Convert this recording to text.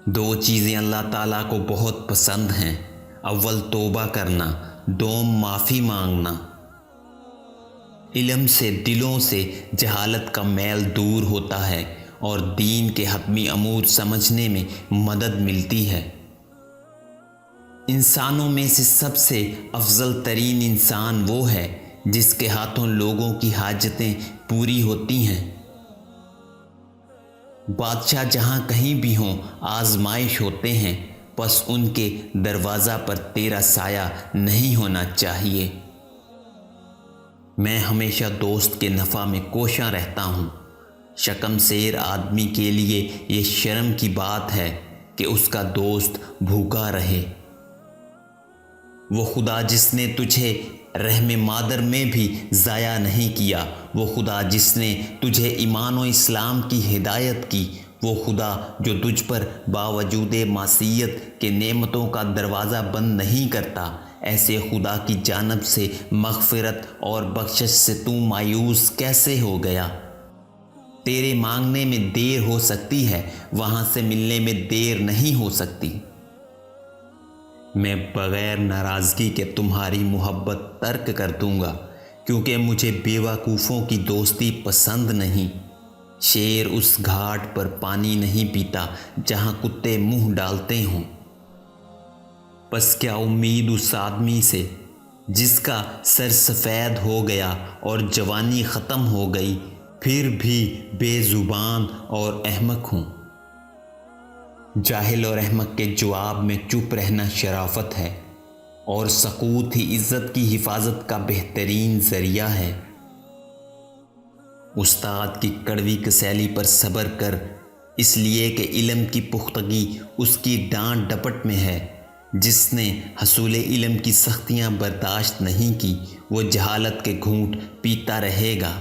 دو چیزیں اللہ تعالیٰ کو بہت پسند ہیں، اول توبہ کرنا، دوم معافی مانگنا۔ علم سے دلوں سے جہالت کا میل دور ہوتا ہے اور دین کے حتمی امور سمجھنے میں مدد ملتی ہے۔ انسانوں میں سے سب سے افضل ترین انسان وہ ہے جس کے ہاتھوں لوگوں کی حاجتیں پوری ہوتی ہیں۔ بادشاہ جہاں کہیں بھی ہوں آزمائش ہوتے ہیں، پس ان کے دروازہ پر تیرا سایہ نہیں ہونا چاہیے۔ میں ہمیشہ دوست کے نفع میں کوشاں رہتا ہوں۔ شکم سیر آدمی کے لیے یہ شرم کی بات ہے کہ اس کا دوست بھوکا رہے۔ وہ خدا جس نے تجھے رحم مادر میں بھی ضائع نہیں کیا، وہ خدا جس نے تجھے ایمان و اسلام کی ہدایت کی، وہ خدا جو تجھ پر باوجود معصیت کے نعمتوں کا دروازہ بند نہیں کرتا، ایسے خدا کی جانب سے مغفرت اور بخشش سے تو مایوس کیسے ہو گیا؟ تیرے مانگنے میں دیر ہو سکتی ہے، وہاں سے ملنے میں دیر نہیں ہو سکتی۔ میں بغیر ناراضگی کے تمہاری محبت ترک کر دوں گا، کیونکہ مجھے بیوقوفوں کی دوستی پسند نہیں۔ شیر اس گھاٹ پر پانی نہیں پیتا جہاں کتے منہ ڈالتے ہوں۔ پس کیا امید اس آدمی سے جس کا سر سفید ہو گیا اور جوانی ختم ہو گئی، پھر بھی بے زبان اور احمق ہوں؟ جاہل اور احمق کے جواب میں چپ رہنا شرافت ہے، اور سکوت ہی عزت کی حفاظت کا بہترین ذریعہ ہے۔ استاد کی کڑوی کسیلی پر صبر کر، اس لیے کہ علم کی پختگی اس کی ڈانٹ ڈپٹ میں ہے۔ جس نے حصول علم کی سختیاں برداشت نہیں کی، وہ جہالت کے گھونٹ پیتا رہے گا۔